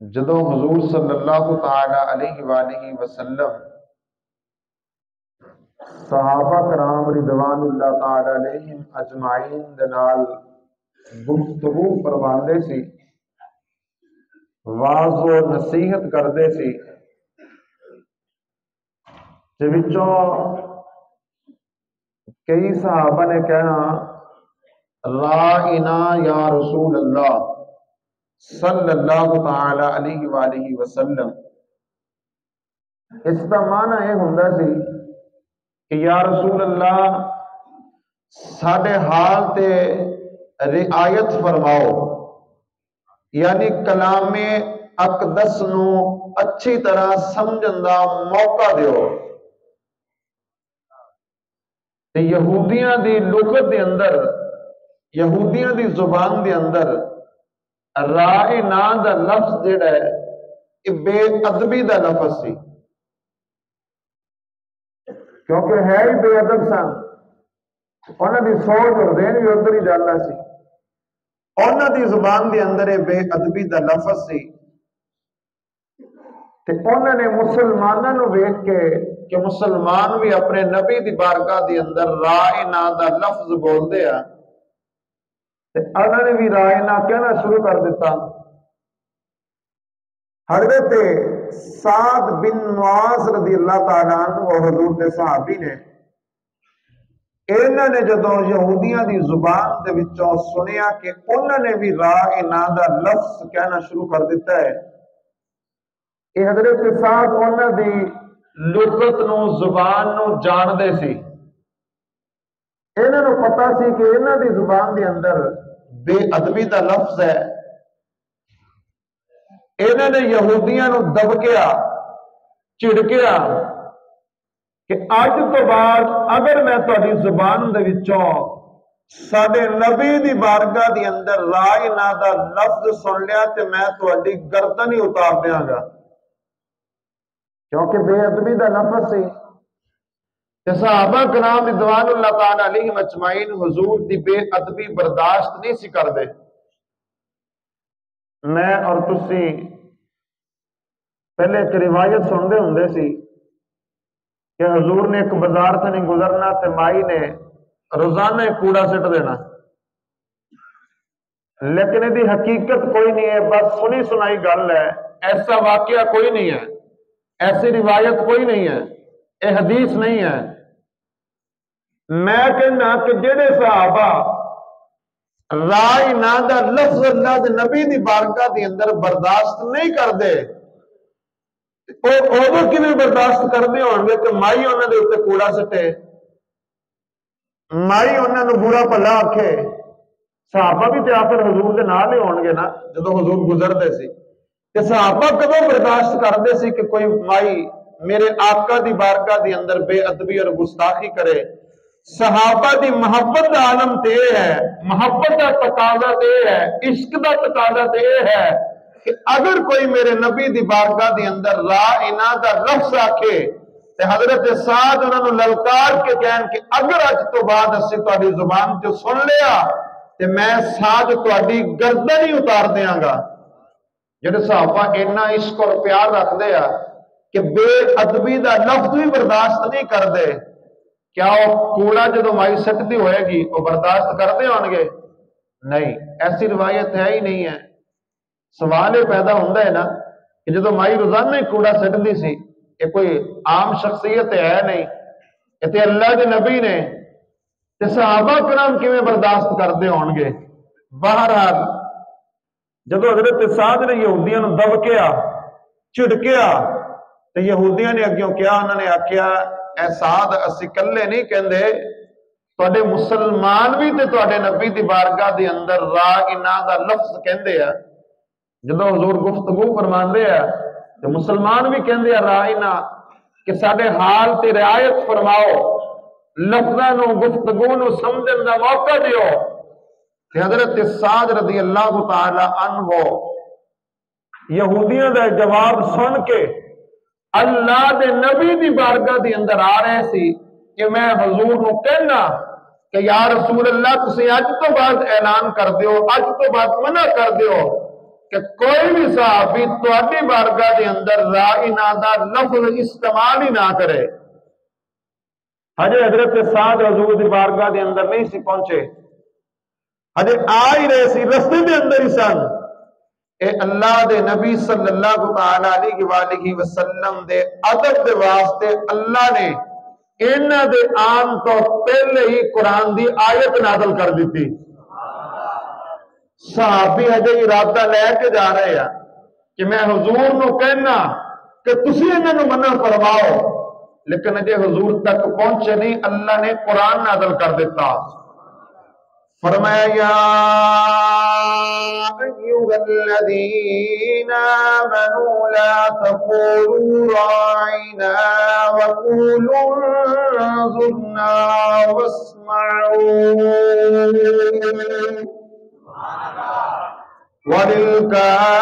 جدوں حضور صلی اللہ تعالی علیہ وآلہ وسلم صحابہ کرام رضوان اللہ تعالی علیہم اجمعین دے نال گفتگو فرماندے سی، واعظ و نصیحت کردے سی، جے وچوں کئی صحابہ نے کہنا رائنا یا رسول اللہ صلی اللہ تعالی علیہ وآلہ وسلم۔ اس کا معنی یہ ہوندا سی کہ یا رسول اللہ ساڈے حال تے رعایت فرماؤ، یعنی کلام اقدس نو اچھی طرح سمجھن دا موقع دیو۔ تے یہودیاں دی لغت دے اندر، یہودیاں دی زبان دے اندر رائنا دا لفظ جڑا ہے یہ بے ادبی دا لفظ سی، کیونکہ ہے ہی بے ادب سن، انہاں دی سوچ اور ذہن بھی ادھر ہی جاتا سی، انہاں دی زبان دے اندر یہ بے ادبی دا لفظ سی، تے انہاں نے مسلماناں نو ویکھ کے کہ مسلمان بھی اپنے نبی دی بارگاہ دی اندر رائنا دا لفظ بول دے ہیں، تے انہاں نے بھی رائنا کہنا شروع کر دیتا۔ حضرت سعد بن معاذ رضی اللہ تعالیٰ عنہ اور حضور دے صحابی نے انہوں نے جدوں یہودیاں دی زبان دے وچوں سنیا کہ انہوں نے بھی رائنا دا لفظ کہنا شروع کر دیتا ہے، یہ حضرت سعد انہوں دی لغت نو زبان نو جان دے سی، انہوں نے پتا سی کہ انہوں دی زبان دے اندر بے ادبی دا لفظ ہے، انہوں نے یہودیاں نو دبکیا چڑکیا کہ اج تو بعد اگر میں تہاڈی زبان دے وچوں ساڈے نبی دی بارگاہ دی اندر رائنا دا لفظ سن لیا تے میں تہاڈی گردن ہی اتار دیاں گا، کیونکہ بے ادبی دا لفظ سی۔ تے صحابہ کرام رضوان اللہ تعالی علیہم اجمعین حضور دی بے ادبی برداشت نہیں سی کردے۔ میں اور تسی پہلے ایک روایت سنتے ہوندے سی کہ حضور نے ایک بازار سے نہیں گزرنا تے مائی نے روزانہ ایک کوڑا سٹ دینا، لیکن یہ حقیقت کوئی نہیں ہے، بس سنی سنائی گل ہے، ایسا واقعہ کوئی نہیں ہے، ایسی روایت کوئی نہیں ہے، یہ حدیث نہیں ہے۔ میں کہنا کہ جڑے صحابہ رائنا دا لفظ اللہ دے نبی دی بارگاہ دی اندر برداشت نہیں کردے، وہ کیویں برداشت کرتے ہون گے کہ مائی انہاں دے اوتے کوڑا سٹے، مائی انہاں نو برا بھلا آکھے۔ صحابہ بھی تے آخر حضور دے نال ہی ہون گے نا جدوں حضور گزرتے سی، کہ صحابہ کدوں برداشت کرتے سی کہ کوئی مائی میرے آقا دی بارگاہ دی اندر بے ادبی اور گستاخی کرے۔ صحابہ دی محبت دا عالم تے ہے، محبت دا تقاضا تے ہے، عشق دا تقاضا تے ہے کہ اگر کوئی میرے نبی دی بارگاہ دی اندر رائنا دا لفظ آکھے تے حضرت سعد انہاں نو للکار کے کہن کہ اگر اج تو بعد اسی تہاڈی زبان چ سن لیا تے میں سعد تہاڈی گردن ہی اتار دیاں گا۔ جڑے صحابہ اتنا عشق اور پیار رکھدے آ کہ بے ادبی دا لفظ بھی برداشت نہیں کردے، کیا وہ کوڑا جدو مائی سٹتی ہوئے گی وہ برداشت کرتے ہون گے؟ نہیں، ایسی روایت ہے ہی نہیں ہے۔ سوال یہ پیدا ہوتا ہے نا کہ جدو مائی روزانہ ہی کوڑا سٹتی سی، یہ کوئی عام شخصیت ہے نہیں، یہ تے اللہ کے نبی نے، تے صحابہ کرام کیویں برداشت کرتے ہون گے؟ بہرحال جدو حضرت سعد نے یہودیاں نو دبکیا چڑکیا تے یہودیاں نے اگیوں کیا، انہوں نے آکھیا اے سعد اسی کلے نہیں کہندے، تواڈے مسلمان بھی تے تواڈے نبی دی بارگاہ دی اندر رائنا دا لفظ کہندے ہیں۔ جدو حضور گفتگو فرماندے ہیں تے مسلمان بھی کہندے ہیں رائنا، کہ ساڈے حال تے رعایت فرماؤ، لفظاں نو گفتگو نو سمجھن دا موقع دیو۔ کہ حضرت سعد رضی اللہ تعالی عنہ یہودیاں دا جواب سن کے اللہ دے نبی دی بارگاہ دی اندر آ رہے سی کہ میں حضور نو کہنا کہ یا رسول اللہ تسی اج تو بعد اعلان کر دیو، اج تو بعد منع کر دیو کہ کوئی بھی صحابی تواڈی بارگاہ دے اندر رائنا دا لفظ استعمال ہی نہ کرے۔ ہجے حضرت سعد حضور دی بارگاہ دے اندر نہیں سی پہنچے، ہجے آ ہی رہے سی، رستے دے اندر ہی سن، اے اللہ دے نبی صلی اللہ تعالی علیہ وآلہ وسلم دے ادب دے واسطے اللہ نے انہاں دے آن تو پہلے ہی قرآن دی آیت نازل کر دیتی۔ صحابی ہجے ارادہ لے کے جا رہے ہیں کہ میں حضور نو کہنا کہ تسی انہاں نو منع فرماؤ، لیکن اجے حضور تک پہنچے نہیں، اللہ نے قرآن نازل کر دیتا۔ فرمایا یا ایھا الذین آمنوا لا تقولوا راعنا وقولوا انظرنا واسمعوا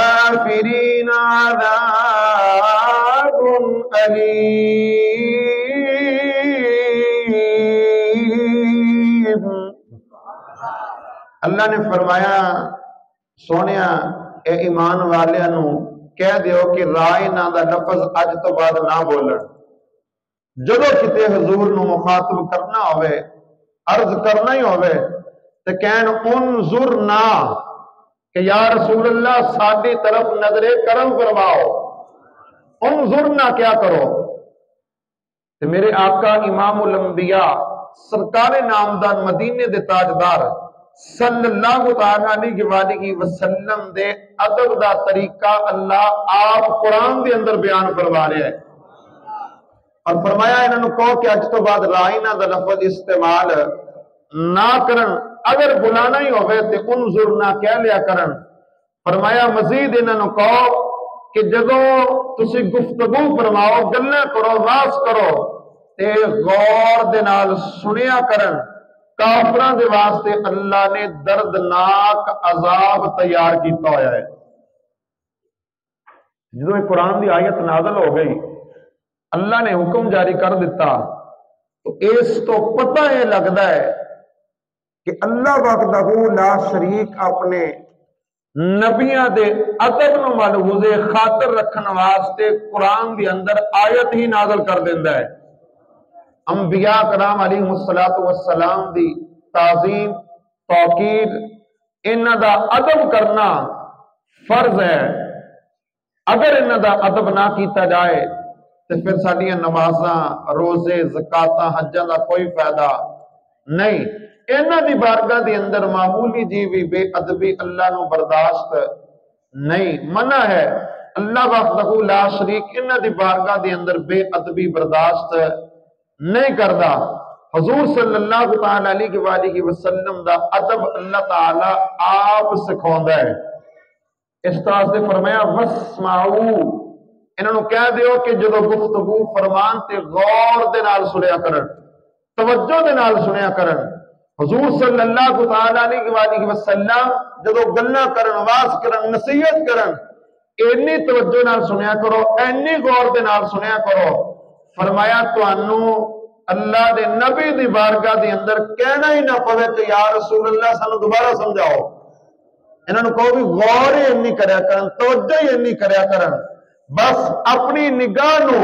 وَلِلْكَافِرِينَ عَذَابٌ أَلِيمٌ۔ اللہ نے فرمایا سونیا اے ایمان والیاں نو کہہ دیو کہ رائنا دا لفظ اج تو بعد نہ بولن۔ جدو کتے حضور نو مخاطب کرنا ہوئے، عرض کرنا ہی ہوئے تے کہن انظرنا کہ یا رسول اللہ ساڈی طرف نظر کرم فرماؤ۔ انظرنا کیا کرو؟ کہ میرے آقا امام الانبیاء سرکار نامدار مدینے دے تاجدار صلی اللہ علیہ وآلہ وسلم دے ادب دا طریقہ اللہ آپ قرآن دے اندر بیان فرما رہے ہیں، اور فرمایا انہوں نے کہو کہ اج تو بعد رائنا دا لفظ استعمال نہ کرن، اگر بلانا ہی ہوئے تے انظرنا کہہ لیا کرن۔ فرمایا مزید انہوں نے کہو کہ جدو تسی گفتگو فرماؤ، گلیں کرو، واز کرو تے غور دے نال سنیا کرن۔ کافراں دے واسطے اللہ نے دردناک عذاب تیار کیتا ہوا ہے۔ جدو قرآن دی آیت نازل ہو گئی، اللہ نے حکم جاری کر دیتا، تو اس تو پتہ یہ لگتا ہے کہ اللہ وحدہ لا شریک اپنے نبیاں دے ادب نو ملحوظ خاطر رکھن واسطے قرآن دی اندر آیت ہی نازل کر دیندا ہے۔ انبیاء کرام علیہ السلام دی تعظیم، توقیر، انہاں دا ادب کرنا فرض ہے۔ اگر انہاں دا ادب نہ کیتا جائے تو پھر ساڈیاں نمازاں، روزے، زکاتاں، حجاں دا کوئی فائدہ نہیں۔ انہاں دی بارگاہ دی اندر معمولی جی بھی بے ادبی اللہ نو برداشت نہیں، منع ہے۔ اللہ وحدہ لا شریک انہاں دی بارگاہ دی اندر بے ادبی برداشت نہیں کردا۔ حضور صلی اللہ تعالی علیہ وآلہ وسلم دا ادب اللہ تعالی آپ سکھاوندا ہے۔ اس طرح سے فرمایا واسمعوا، انہوں نے کہہ دیو کہ جدو گفتگو فرمان تے غور دے نال سنیا کرن، توجہ دے نال سنیا کرن۔ حضور صلی اللہ تعالی علیہ وسلم جدو گلاں کرن، واز کرن، نصیحت کرن، اینی توجہ نال سنیا کرو، اینی غور دے نال سنیا کرو۔ فرمایا تانوں اللہ دے نبی دی بارگاہ دی اندر کہنا ہی نہ پوے کہ یا رسول اللہ سانو دوبارہ سمجھاؤ۔ انہوں نے کہو بھی غور ہی اینی کریا کرن، توجہ ہی اینی کریا کرن، بس اپنی نگاہ نو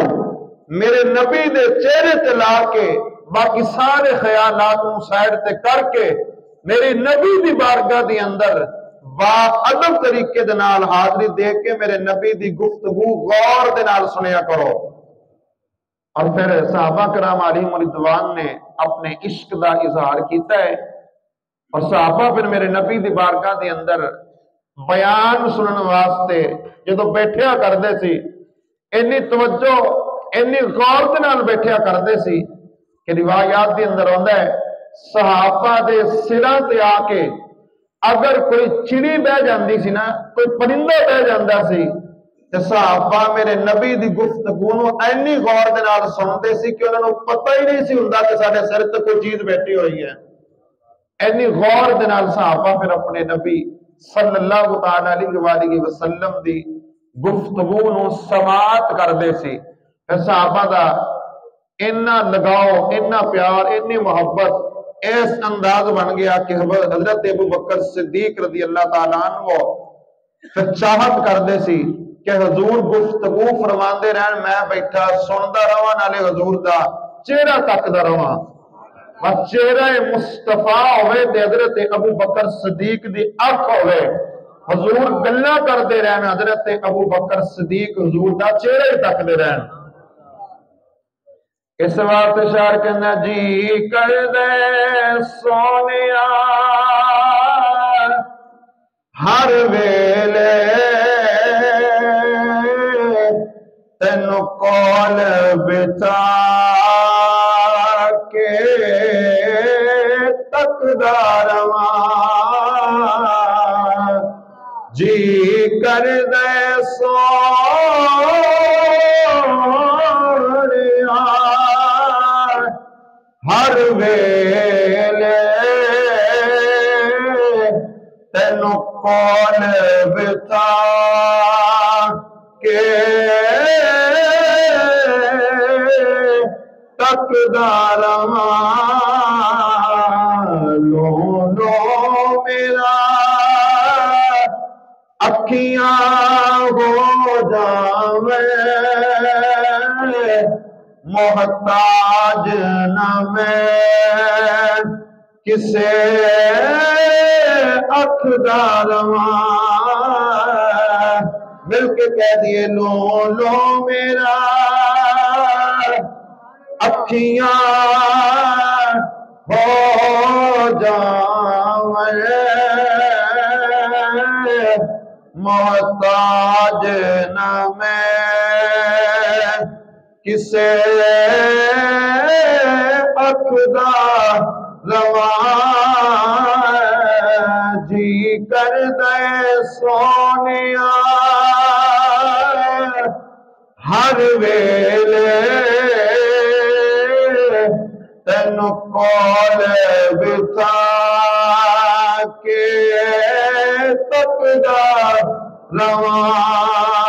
میرے نبی دے چہرے تے لا کے باقی سارے خیالات نو سائڈ تے کر کے میری نبی دی بارگاہ دی اندر با ادب طریقے دے نال حاضری دے کے میرے نبی دی گفتگو غور دے نال سنیا کرو۔ اور پھر صحابہ کرام علیہم رضوان نے اپنے عشق دا اظہار کیتا ہے، اور صحابہ پھر میرے نبی دی بارگاہ دی اندر بیان سنن واسطے جدو بیٹھیا کردے سی، اینی توجہ اینی غور دے نال بیٹھیا کردے سی کہ روایات دے اندر ہوندا ہے صحابہ دے سراں تے آ کے اگر کوئی چڑی بہ جاندی سی نا، کوئی پرندہ بہ جاندا سی تے صحابہ میرے نبی دی گفتگو نو اینی غور دے نال سنتے سی کہ انہاں نوں پتہ ہی نہیں سی ہوندا کہ ساڈے سر تے کوئی چیز بیٹھی ہوئی ہے۔ اینی غور دے نال صحابہ پھر اپنے نبی صلی اللہ تعالی علیہ وآلہ وسلم دی گفتگو نو سماعت کردے سی۔ پھر صحابہ دا اینا لگاؤ، اینا پیار، اینی محبت اس انداز بن گیا کہ حضرت ابو بکر صدیق رضی اللہ تعالیٰ عنہ پھر چاہت کردے سی کہ حضور گفتگو فرماندے رہن، میں بیٹھا سندا رہواں، نالے حضور دا چہرہ تکدا رہواں۔ بس چہرہ مصطفیٰ ہوئے تے حضرت ابو بکر صدیق دی اکھ ہوئے، حضور گلاں کردے رہن، حضرت ابو بکر صدیق حضور دا چہرہ ہی تکدے رہن۔ اس وقت شاعر کہنا جی کر دے سونیا ہر ویلے تینو کول بچا کے تکدا رواں، جی کر دے سونیا ہر ویلے تینو کول بچا کے تکدا رواں، لو لو میرا اکھیاں ہو جاویں، محتاج نہ میں کسے اکھ دا رواں، مل کے کہہ دیے لو لو میرا اکھیاں ہو جاویں، محتاج نہ میں کسے اکھ دا رواں، جی کر دے سونیا ہر ویلے تینو کول بچا کے تکدا رواں۔